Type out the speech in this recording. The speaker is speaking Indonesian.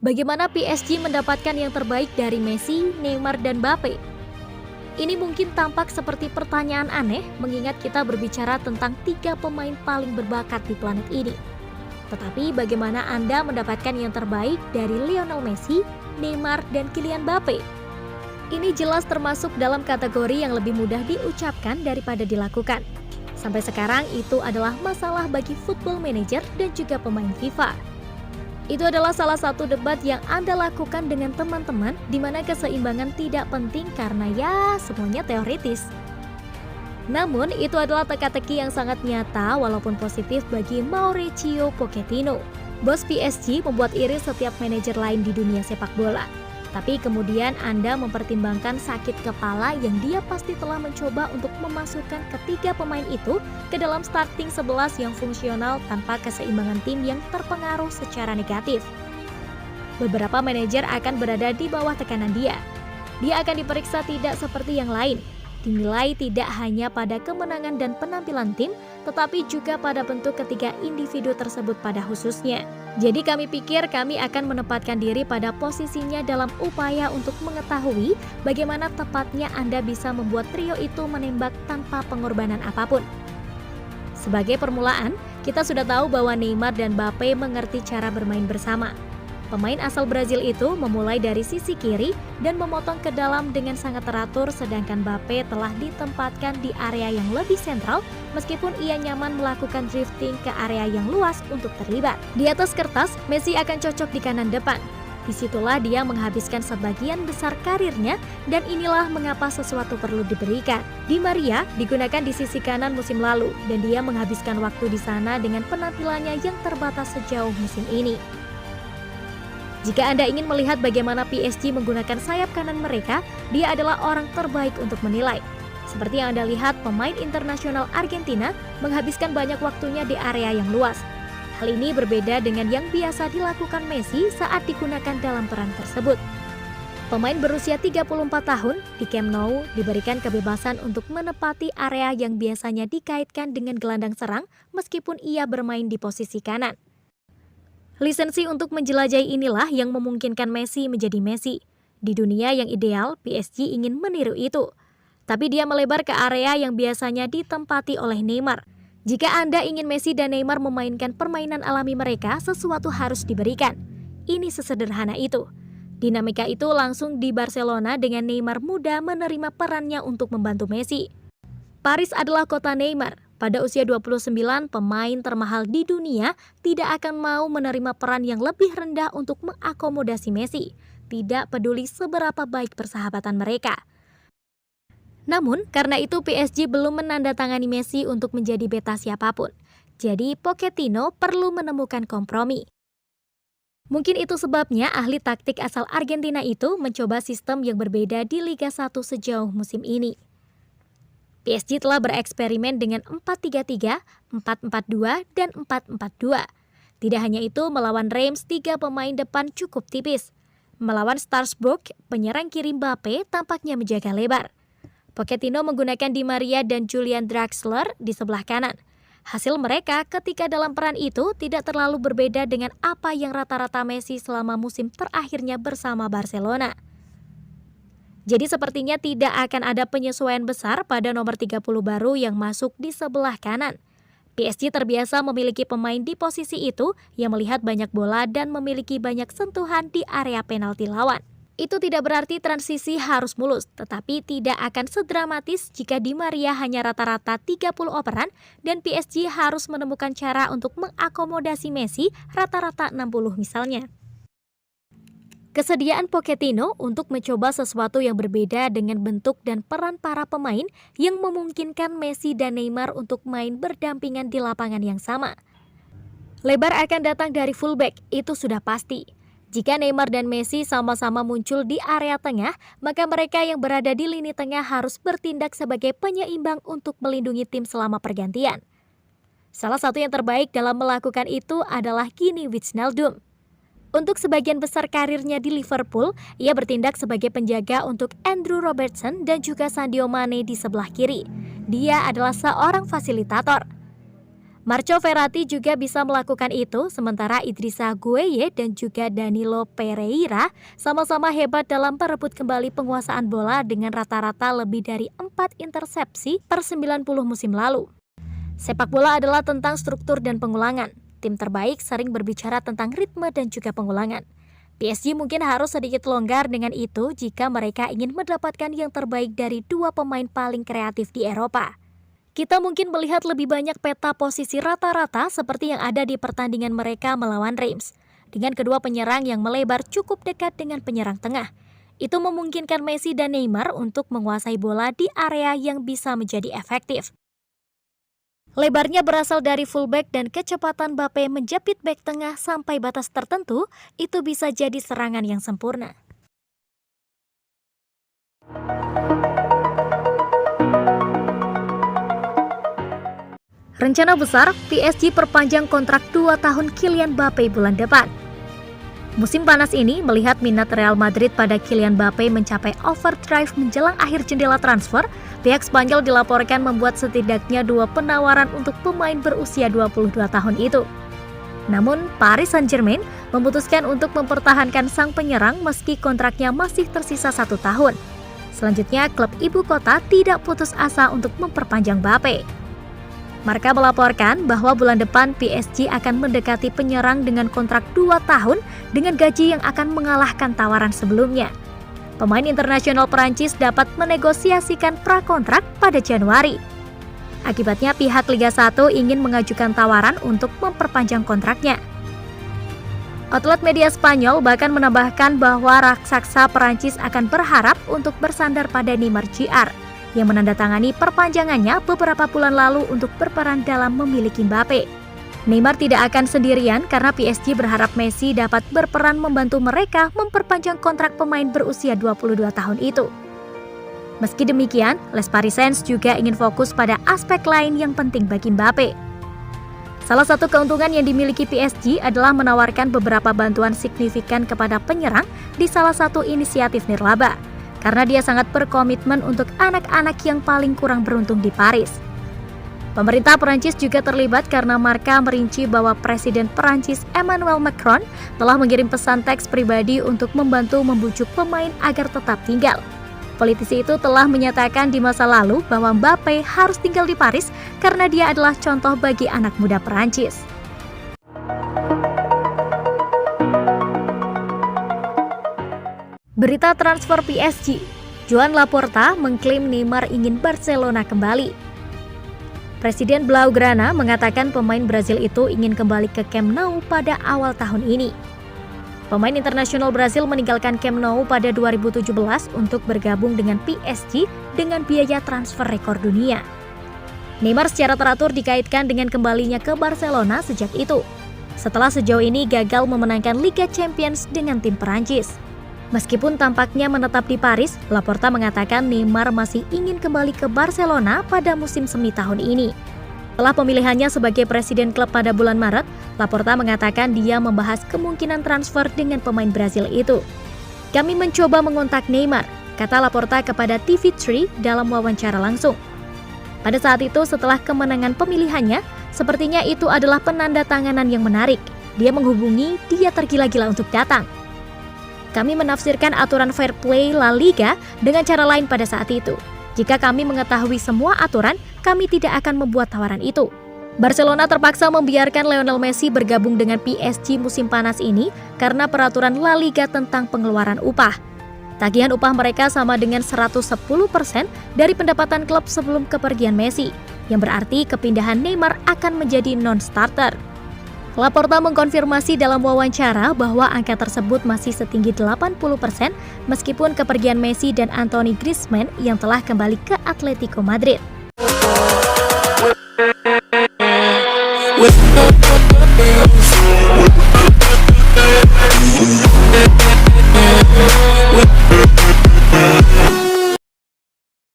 Bagaimana PSG mendapatkan yang terbaik dari Messi, Neymar, dan Mbappe? Ini mungkin tampak seperti pertanyaan aneh mengingat kita berbicara tentang 3 pemain paling berbakat di planet ini. Tetapi bagaimana Anda mendapatkan yang terbaik dari Lionel Messi, Neymar, dan Kylian Mbappe? Ini jelas termasuk dalam kategori yang lebih mudah diucapkan daripada dilakukan. Sampai sekarang itu adalah masalah bagi football manager dan juga pemain FIFA. Itu adalah salah satu debat yang Anda lakukan dengan teman-teman di mana keseimbangan tidak penting karena ya semuanya teoritis. Namun itu adalah teka-teki yang sangat nyata walaupun positif bagi Mauricio Pochettino. Bos PSG membuat iri setiap manajer lain di dunia sepak bola. Tapi kemudian Anda mempertimbangkan sakit kepala yang dia pasti telah mencoba untuk memasukkan ketiga pemain itu ke dalam starting 11 yang fungsional tanpa keseimbangan tim yang terpengaruh secara negatif. Beberapa manajer akan berada di bawah tekanan dia. Dia akan diperiksa tidak seperti yang lain. Dinilai tidak hanya pada kemenangan dan penampilan tim, tetapi juga pada bentuk ketiga individu tersebut pada khususnya. Jadi kami pikir kami akan menempatkan diri pada posisinya dalam upaya untuk mengetahui bagaimana tepatnya Anda bisa membuat trio itu menembak tanpa pengorbanan apapun. Sebagai permulaan, kita sudah tahu bahwa Neymar dan Mbappe mengerti cara bermain bersama. Pemain asal Brazil itu memulai dari sisi kiri dan memotong ke dalam dengan sangat teratur, sedangkan Mbappe telah ditempatkan di area yang lebih sentral meskipun ia nyaman melakukan drifting ke area yang luas untuk terlibat. Di atas kertas, Messi akan cocok di kanan depan. Disitulah dia menghabiskan sebagian besar karirnya dan inilah mengapa sesuatu perlu diberikan. Di Maria digunakan di sisi kanan musim lalu dan dia menghabiskan waktu di sana dengan penampilannya yang terbatas sejauh musim ini. Jika Anda ingin melihat bagaimana PSG menggunakan sayap kanan mereka, dia adalah orang terbaik untuk menilai. Seperti yang Anda lihat, pemain internasional Argentina menghabiskan banyak waktunya di area yang luas. Hal ini berbeda dengan yang biasa dilakukan Messi saat digunakan dalam peran tersebut. Pemain berusia 34 tahun di Camp Nou diberikan kebebasan untuk menepati area yang biasanya dikaitkan dengan gelandang serang meskipun ia bermain di posisi kanan. Lisensi untuk menjelajahi inilah yang memungkinkan Messi menjadi Messi. Di dunia yang ideal, PSG ingin meniru itu. Tapi dia melebar ke area yang biasanya ditempati oleh Neymar. Jika Anda ingin Messi dan Neymar memainkan permainan alami mereka, sesuatu harus diberikan. Ini sesederhana itu. Dinamika itu langsung di Barcelona dengan Neymar muda menerima perannya untuk membantu Messi. Paris adalah kota Neymar. Pada usia 29, pemain termahal di dunia tidak akan mau menerima peran yang lebih rendah untuk mengakomodasi Messi, tidak peduli seberapa baik persahabatan mereka. Namun, karena itu PSG belum menandatangani Messi untuk menjadi beta siapapun. Jadi, Pochettino perlu menemukan kompromi. Mungkin itu sebabnya ahli taktik asal Argentina itu mencoba sistem yang berbeda di Liga 1 sejauh musim ini. PSG telah bereksperimen dengan 4-3-3, 4-4-2, dan 4-4-2. Tidak hanya itu, melawan Reims 3 pemain depan cukup tipis. Melawan Strasbourg, penyerang kiri Mbappe tampaknya menjaga lebar. Pochettino menggunakan Di Maria dan Julian Draxler di sebelah kanan. Hasil mereka ketika dalam peran itu tidak terlalu berbeda dengan apa yang rata-rata Messi selama musim terakhirnya bersama Barcelona. Jadi sepertinya tidak akan ada penyesuaian besar pada nomor 30 baru yang masuk di sebelah kanan. PSG terbiasa memiliki pemain di posisi itu yang melihat banyak bola dan memiliki banyak sentuhan di area penalti lawan. Itu tidak berarti transisi harus mulus, tetapi tidak akan sedramatis jika Di Maria hanya rata-rata 30 operan dan PSG harus menemukan cara untuk mengakomodasi Messi rata-rata 60 misalnya. Kesediaan Pochettino untuk mencoba sesuatu yang berbeda dengan bentuk dan peran para pemain yang memungkinkan Messi dan Neymar untuk main berdampingan di lapangan yang sama. Lebar akan datang dari fullback, itu sudah pasti. Jika Neymar dan Messi sama-sama muncul di area tengah, maka mereka yang berada di lini tengah harus bertindak sebagai penyeimbang untuk melindungi tim selama pergantian. Salah satu yang terbaik dalam melakukan itu adalah Gini Wijnaldum. Untuk sebagian besar karirnya di Liverpool, ia bertindak sebagai penjaga untuk Andrew Robertson dan juga Sadio Mane di sebelah kiri. Dia adalah seorang fasilitator. Marco Verratti juga bisa melakukan itu, sementara Idrissa Gueye dan juga Danilo Pereira sama-sama hebat dalam merebut kembali penguasaan bola dengan rata-rata lebih dari 4 intersepsi per 90 musim lalu. Sepak bola adalah tentang struktur dan pengulangan. Tim terbaik sering berbicara tentang ritme dan juga pengulangan. PSG mungkin harus sedikit longgar dengan itu jika mereka ingin mendapatkan yang terbaik dari dua pemain paling kreatif di Eropa. Kita mungkin melihat lebih banyak peta posisi rata-rata seperti yang ada di pertandingan mereka melawan Reims, dengan kedua penyerang yang melebar cukup dekat dengan penyerang tengah. Itu memungkinkan Messi dan Neymar untuk menguasai bola di area yang bisa menjadi efektif. Lebarnya berasal dari fullback dan kecepatan Mbappe menjepit bek tengah sampai batas tertentu, itu bisa jadi serangan yang sempurna. Rencana besar, PSG perpanjang kontrak 2 tahun Kylian Mbappe bulan depan. Musim panas ini melihat minat Real Madrid pada Kylian Mbappe mencapai overdrive menjelang akhir jendela transfer, pihak Spanyol dilaporkan membuat setidaknya 2 penawaran untuk pemain berusia 22 tahun itu. Namun, Paris Saint-Germain memutuskan untuk mempertahankan sang penyerang meski kontraknya masih tersisa 1 tahun. Selanjutnya, klub ibu kota tidak putus asa untuk memperpanjang Mbappe. Marca melaporkan bahwa bulan depan PSG akan mendekati penyerang dengan kontrak 2 tahun dengan gaji yang akan mengalahkan tawaran sebelumnya. Pemain internasional Perancis dapat menegosiasikan prakontrak pada Januari. Akibatnya pihak Liga 1 ingin mengajukan tawaran untuk memperpanjang kontraknya. Outlet media Spanyol bahkan menambahkan bahwa raksasa Perancis akan berharap untuk bersandar pada Neymar Jr. yang menandatangani perpanjangannya beberapa bulan lalu untuk berperan dalam memiliki Mbappe. Neymar tidak akan sendirian karena PSG berharap Messi dapat berperan membantu mereka memperpanjang kontrak pemain berusia 22 tahun itu. Meski demikian, Les Parisiens juga ingin fokus pada aspek lain yang penting bagi Mbappe. Salah satu keuntungan yang dimiliki PSG adalah menawarkan beberapa bantuan signifikan kepada penyerang di salah satu inisiatif nirlaba, karena dia sangat berkomitmen untuk anak-anak yang paling kurang beruntung di Paris. Pemerintah Perancis juga terlibat karena Marca merinci bahwa Presiden Perancis Emmanuel Macron telah mengirim pesan teks pribadi untuk membantu membujuk pemain agar tetap tinggal. Politisi itu telah menyatakan di masa lalu bahwa Mbappe harus tinggal di Paris karena dia adalah contoh bagi anak muda Perancis. Berita transfer PSG, Joan Laporta mengklaim Neymar ingin Barcelona kembali. Presiden Blaugrana mengatakan pemain Brazil itu ingin kembali ke Camp Nou pada awal tahun ini. Pemain internasional Brazil meninggalkan Camp Nou pada 2017 untuk bergabung dengan PSG dengan biaya transfer rekor dunia. Neymar secara teratur dikaitkan dengan kembalinya ke Barcelona sejak itu, setelah sejauh ini gagal memenangkan Liga Champions dengan tim Perancis. Meskipun tampaknya menetap di Paris, Laporta mengatakan Neymar masih ingin kembali ke Barcelona pada musim semi tahun ini. Setelah pemilihannya sebagai presiden klub pada bulan Maret, Laporta mengatakan dia membahas kemungkinan transfer dengan pemain Brazil itu. Kami mencoba mengontak Neymar, kata Laporta kepada TV3 dalam wawancara langsung. Pada saat itu, setelah kemenangan pemilihannya, sepertinya itu adalah penandatanganan yang menarik. Dia menghubungi, dia tergila-gila untuk datang. Kami menafsirkan aturan fair play La Liga dengan cara lain pada saat itu. Jika kami mengetahui semua aturan, kami tidak akan membuat tawaran itu. Barcelona terpaksa membiarkan Lionel Messi bergabung dengan PSG musim panas ini karena peraturan La Liga tentang pengeluaran upah. Tagihan upah mereka sama dengan 110% dari pendapatan klub sebelum kepergian Messi, yang berarti kepindahan Neymar akan menjadi non-starter. Laporta mengkonfirmasi dalam wawancara bahwa angka tersebut masih setinggi 80% meskipun kepergian Messi dan Anthony Griezmann yang telah kembali ke Atletico Madrid.